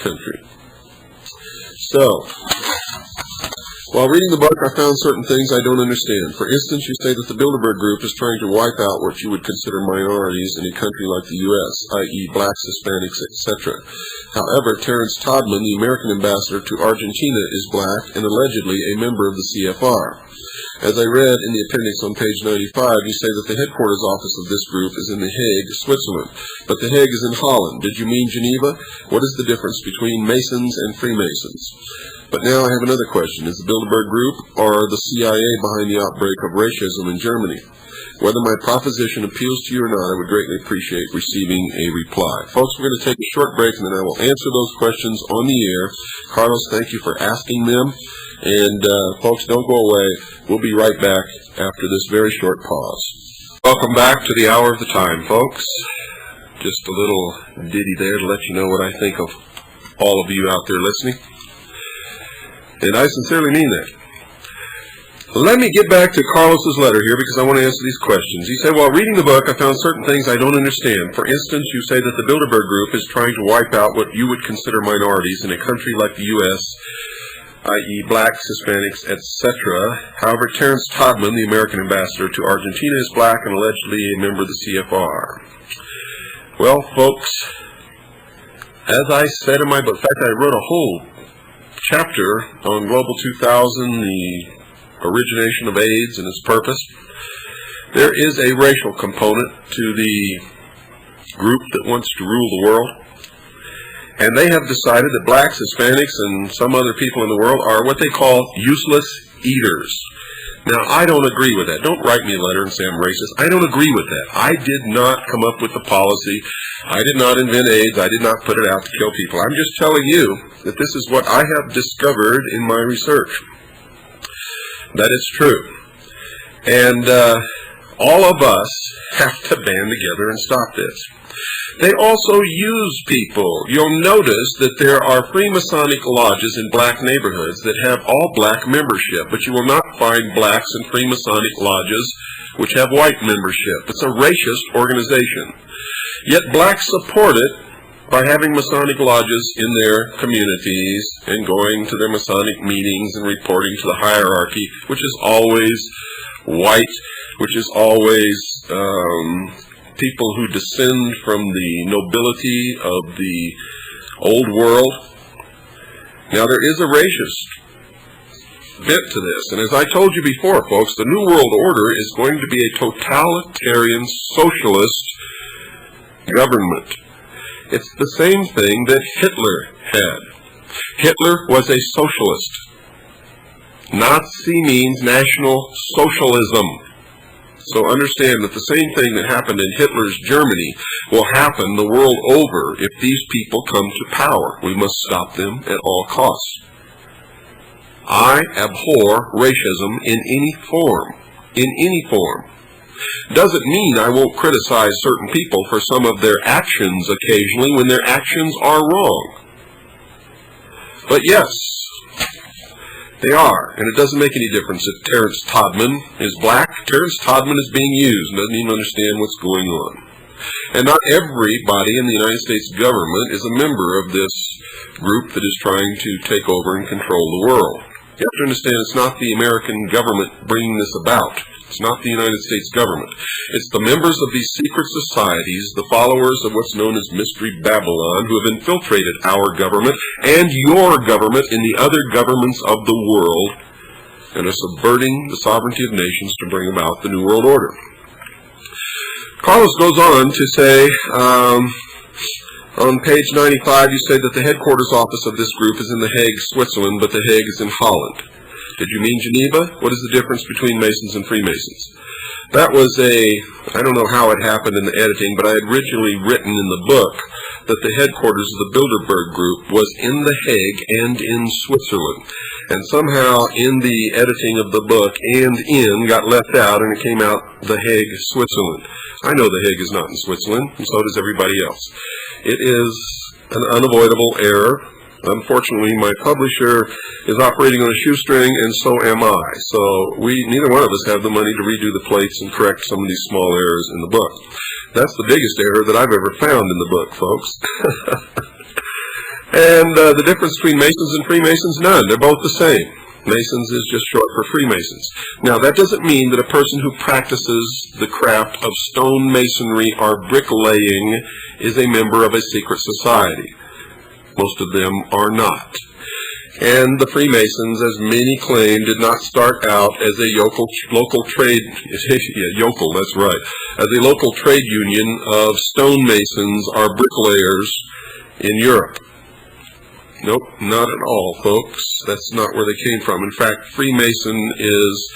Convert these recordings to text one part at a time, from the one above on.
country. So, while reading the book, I found certain things I don't understand. For instance, you say that the Bilderberg Group is trying to wipe out what you would consider minorities in a country like the U.S., i.e. blacks, Hispanics, etc. However, Terrence Todman, the American ambassador to Argentina, is black and allegedly a member of the CFR. As I read in the appendix on page 95, you say that the headquarters office of this group is in The Hague, Switzerland, but The Hague is in Holland. Did you mean Geneva? What is the difference between Masons and Freemasons? But now I have another question. Is the Bilderberg Group or the CIA behind the outbreak of racism in Germany? Whether my proposition appeals to you or not, I would greatly appreciate receiving a reply. Folks, we're going to take a short break, and then I will answer those questions on the air. Carlos, thank you for asking them. And folks, don't go away. We'll be right back after this very short pause. Welcome back to the hour of the time, folks. Just a little ditty there to let you know what I think of all of you out there listening. And I sincerely mean that. Let me get back to Carlos's letter here because I want to answer these questions. He said, while reading the book, I found certain things I don't understand. For instance, you say that the Bilderberg Group is trying to wipe out what you would consider minorities in a country like the U.S., i.e. blacks, Hispanics, etc. However, Terrence Todman, the American ambassador to Argentina, is black and allegedly a member of the CFR. Well, folks, as I said in my book, in fact, I wrote a whole chapter on Global 2000, the origination of AIDS and its purpose. There is a racial component to the group that wants to rule the world. And they have decided that blacks, Hispanics, and some other people in the world are what they call useless eaters. Now, I don't agree with that. Don't write me a letter and say I'm racist. I don't agree with that. I did not come up with the policy. I did not invent AIDS. I did not put it out to kill people. I'm just telling you that this is what I have discovered in my research. That is true. And all of us have to band together and stop this. They also use people. You'll notice that there are Freemasonic lodges in black neighborhoods that have all black membership, but you will not find blacks in Freemasonic lodges which have white membership. It's a racist organization. Yet blacks support it by having Masonic lodges in their communities and going to their Masonic meetings and reporting to the hierarchy, which is always white, which is always people who descend from the nobility of the old world. Now, there is a racist bent to this, and as I told you before, folks, the New World Order is going to be a totalitarian socialist government. It's the same thing that Hitler had. Hitler was a socialist. Nazi means National Socialism. So understand that the same thing that happened in Hitler's Germany will happen the world over if these people come to power. We must stop them at all costs. I abhor racism in any form. In any form. Doesn't mean I won't criticize certain people for some of their actions occasionally when their actions are wrong. But yes, they are, and it doesn't make any difference if Terrence Todman is black. Terrence Todman is being used and doesn't even understand what's going on. And not everybody in the United States government is a member of this group that is trying to take over and control the world. You have to understand it's not the American government bringing this about. It's not the United States government. It's the members of these secret societies, the followers of what's known as Mystery Babylon, who have infiltrated our government and your government in the other governments of the world and are subverting the sovereignty of nations to bring about the New World Order. Carlos goes on to say, on page 95, you say that the headquarters office of this group is in The Hague, Switzerland, but The Hague is in Holland. Did you mean Geneva? What is the difference between Masons and Freemasons? That was I don't know how it happened in the editing, but I had originally written in the book that the headquarters of the Bilderberg Group was in The Hague and in Switzerland. And somehow in the editing of the book, and in got left out, and it came out The Hague, Switzerland. I know The Hague is not in Switzerland, and so does everybody else. It is an unavoidable error. Unfortunately, my publisher is operating on a shoestring, and so am I. So neither one of us have the money to redo the plates and correct some of these small errors in the book. That's the biggest error that I've ever found in the book, folks. And the difference between Masons and Freemasons, none. They're both the same. Masons is just short for Freemasons. Now, that doesn't mean that a person who practices the craft of stone masonry or bricklaying is a member of a secret society. Most of them are not. And the Freemasons, as many claim, did not start out as a local trade, yokel, that's right, as a local trade union of stonemasons or bricklayers in Europe. Nope, not at all, folks. That's not where they came from. In fact, Freemason is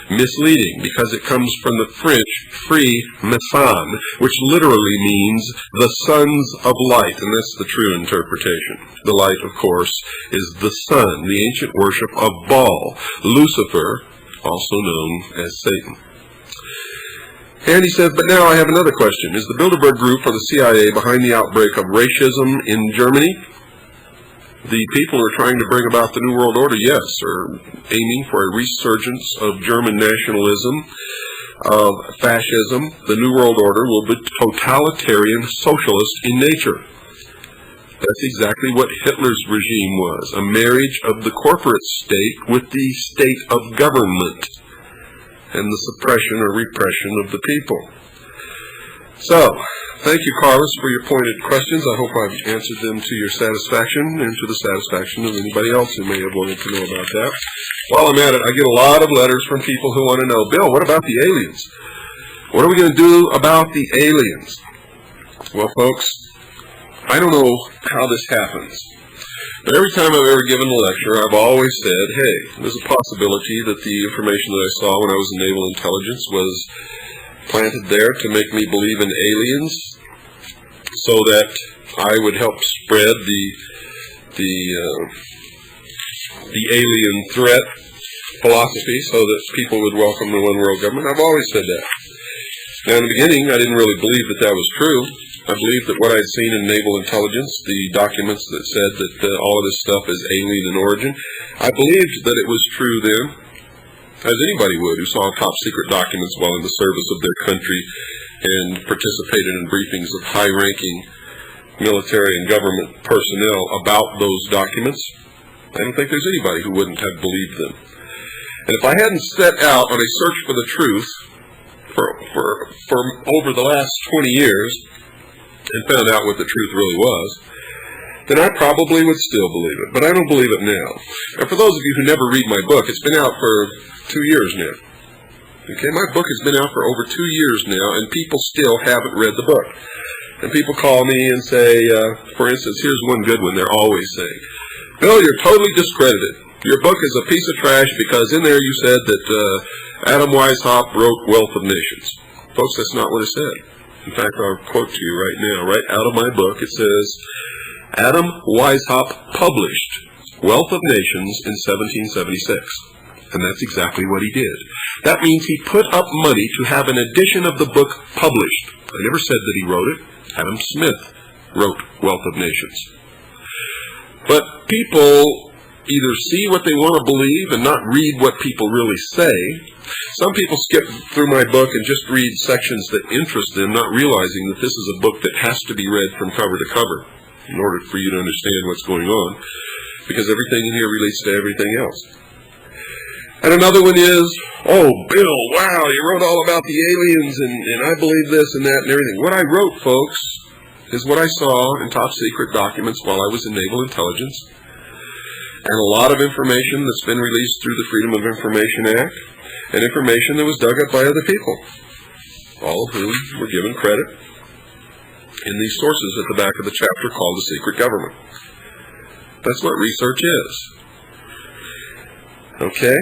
misleading because it comes from the French free mason, which literally means the sons of light, and that's the true interpretation. The light, of course, is the sun, the ancient worship of Baal, Lucifer, also known as Satan. And he says, but now I have another question. Is the Bilderberg Group or the CIA behind the outbreak of racism in Germany? The people who are trying to bring about the New World Order, yes, are aiming for a resurgence of German nationalism, of fascism. The New World Order will be totalitarian socialist in nature. That's exactly what Hitler's regime was, a marriage of the corporate state with the state of government and the suppression or repression of the people. So, thank you, Carlos, for your pointed questions. I hope I've answered them to your satisfaction and to the satisfaction of anybody else who may have wanted to know about that. While I'm at it, I get a lot of letters from people who want to know, Bill, what about the aliens? What are we going to do about the aliens? Well, folks, I don't know how this happens, but every time I've ever given a lecture, I've always said, hey, there's a possibility that the information that I saw when I was in naval intelligence was planted there to make me believe in aliens so that I would help spread the alien threat philosophy so that people would welcome the one world government. I've always said that. Now, in the beginning, I didn't really believe that that was true. I believed that what I'd seen in naval intelligence, the documents that said that all of this stuff is alien in origin, I believed that it was true then, as anybody would who saw top secret documents while in the service of their country and participated in briefings of high-ranking military and government personnel about those documents. I don't think there's anybody who wouldn't have believed them. And if I hadn't set out on a search for the truth for over the last 20 years and found out what the truth really was, then I probably would still believe it. But I don't believe it now. And for those of you who never read my book, it's been out for 2 years now. Okay, my book has been out for over 2 years now, and people still haven't read the book. And people call me and say, for instance, here's one good one they're always saying, Bill, you're totally discredited. Your book is a piece of trash because in there you said that Adam Weishaupt wrote Wealth of Nations. Folks, that's not what it said. In fact, I'll quote to you right now, right out of my book. It says, Adam Weishaupt published Wealth of Nations in 1776. And that's exactly what he did. That means he put up money to have an edition of the book published. I never said that he wrote it. Adam Smith wrote Wealth of Nations. But people either see what they want to believe and not read what people really say. Some people skip through my book and just read sections that interest them, not realizing that this is a book that has to be read from cover to cover in order for you to understand what's going on, because everything in here relates to everything else. And another one is, oh, Bill, wow, you wrote all about the aliens, and I believe this and that and everything. What I wrote, folks, is what I saw in top secret documents while I was in naval intelligence, and a lot of information that's been released through the Freedom of Information Act, and information that was dug up by other people, all of whom were given credit in these sources at the back of the chapter called The Secret Government. That's what research is. Okay?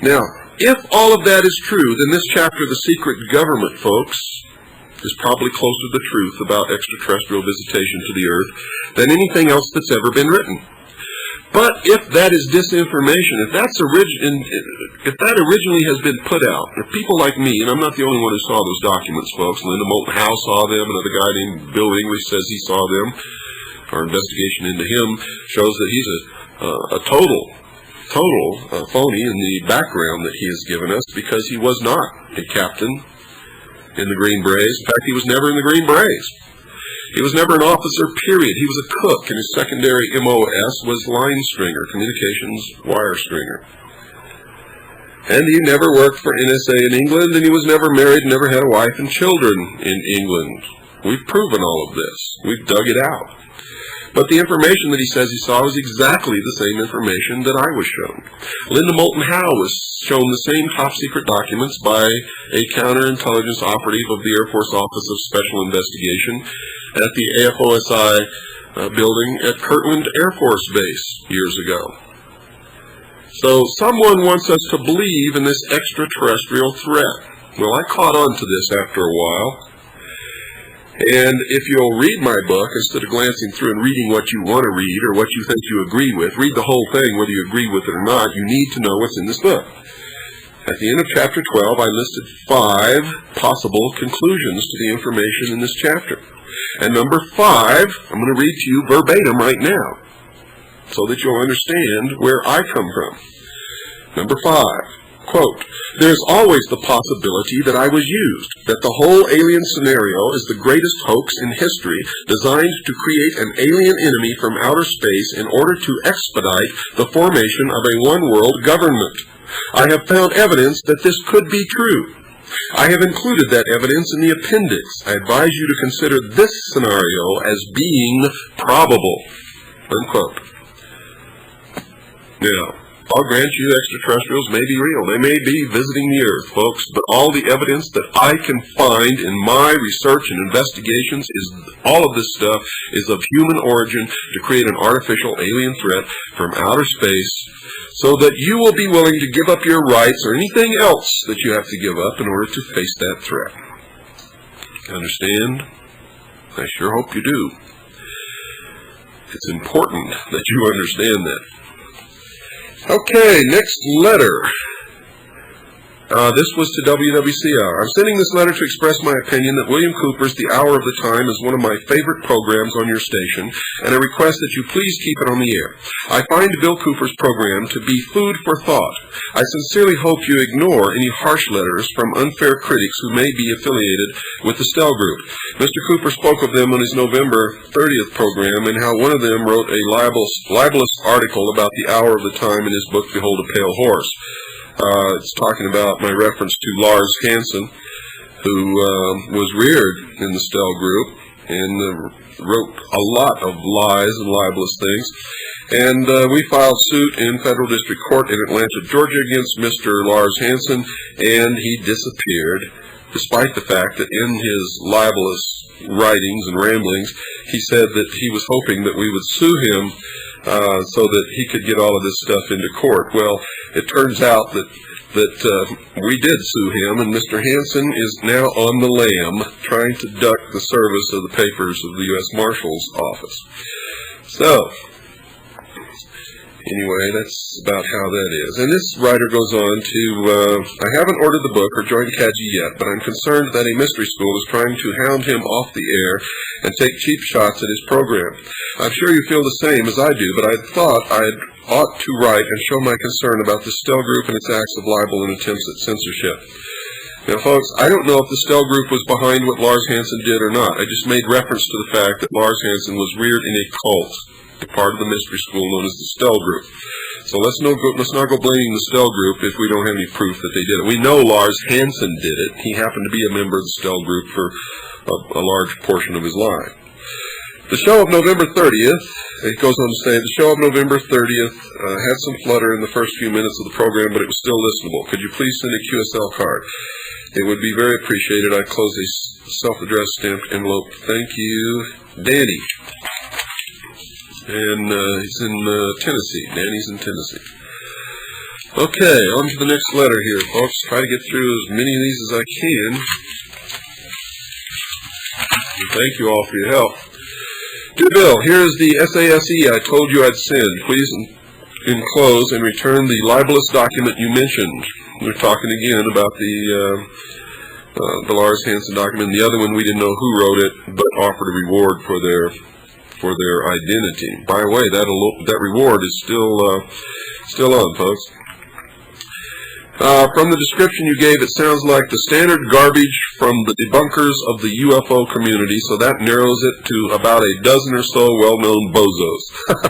Now, if all of that is true, then this chapter, The Secret Government, folks, is probably closer to the truth about extraterrestrial visitation to the Earth than anything else that's ever been written. But if that is disinformation, if that originally has been put out, if people like me, and I'm not the only one who saw those documents, folks, Linda Moulton Howe saw them, another guy named Bill English says he saw them, our investigation into him shows that he's a total phony in the background that he has given us, because he was not a captain in the Green Berets. In fact, he was never in the Green Berets. He was never an officer, period. He was a cook, and his secondary MOS was line stringer, communications wire stringer. And he never worked for NSA in England, and he was never married, never had a wife and children in England. We've proven all of this. We've dug it out. But the information that he says he saw was exactly the same information that I was shown. Linda Moulton Howe was shown the same top-secret documents by a counterintelligence operative of the Air Force Office of Special Investigation at the AFOSI building at Kirtland Air Force Base years ago. So someone wants us to believe in this extraterrestrial threat. Well, I caught on to this after a while. And if you'll read my book, instead of glancing through and reading what you want to read or what you think you agree with, read the whole thing whether you agree with it or not. You need to know what's in this book. At the end of chapter 12, I listed 5 possible conclusions to the information in this chapter. And number 5, I'm going to read to you verbatim right now, so that you'll understand where I come from. Number 5. Quote, "There's always the possibility that I was used, that the whole alien scenario is the greatest hoax in history, designed to create an alien enemy from outer space in order to expedite the formation of a one-world government. I have found evidence that this could be true. I have included that evidence in the appendix. I advise you to consider this scenario as being probable." Unquote. Now, I'll grant you extraterrestrials may be real. They may be visiting the Earth, folks, but all the evidence that I can find in my research and investigations is all of this stuff is of human origin to create an artificial alien threat from outer space so that you will be willing to give up your rights or anything else that you have to give up in order to face that threat. Understand? I sure hope you do. It's important that you understand that. Okay, next letter. This was to WWCR. I'm sending this letter to express my opinion that William Cooper's The Hour of the Time is one of my favorite programs on your station, and I request that you please keep it on the air. I find Bill Cooper's program to be food for thought. I sincerely hope you ignore any harsh letters from unfair critics who may be affiliated with the Stell Group. Mr. Cooper spoke of them on his November 30th program, and how one of them wrote a libelous article about the hour of the time in his book, Behold a Pale Horse. It's talking about my reference to Lars Hansen, who was reared in the Stell Group and wrote a lot of lies and libelous things. And we filed suit in federal district court in Atlanta, Georgia against Mr. Lars Hansen, and he disappeared, despite the fact that in his libelous writings and ramblings, he said that he was hoping that we would sue him so that he could get all of this stuff into court. Well, it turns out that we did sue him, and Mr. Hansen is now on the lam trying to duck the service of the papers of the U.S. Marshal's office. So, anyway, that's about how that is. And this writer goes on to, I haven't ordered the book or joined Kaji yet, but I'm concerned that a mystery school is trying to hound him off the air and take cheap shots at his program. I'm sure you feel the same as I do, but I thought I ought to write and show my concern about the Stell Group and its acts of libel and attempts at censorship. Now, folks, I don't know if the Stell Group was behind what Lars Hansen did or not. I just made reference to the fact that Lars Hansen was reared in a cult, a part of the mystery school known as the Stell Group. So let's not go blaming the Stell Group if we don't have any proof that they did it. We know Lars Hansen did it. He happened to be a member of the Stell Group for a large portion of his life. The show of November 30th, it goes on to say, the show of November 30th had some flutter in the first few minutes of the program, but it was still listenable. Could you please send a QSL card? It would be very appreciated. I close a self-addressed stamped envelope. Thank you, Danny. And he's in Tennessee. Danny's in Tennessee. Okay, on to the next letter here, folks. Try to get through as many of these as I can. And thank you all for your help. Dear Bill, here is the SASE I told you I'd send. Please enclose and return the libelous document you mentioned. We're talking again about the Lars Hansen document. The other one, we didn't know who wrote it, but offered a reward for their identity. By the way, that reward is still on, folks. From the description you gave, it sounds like the standard garbage from the debunkers of the UFO community, so that narrows it to about a dozen or so well-known bozos.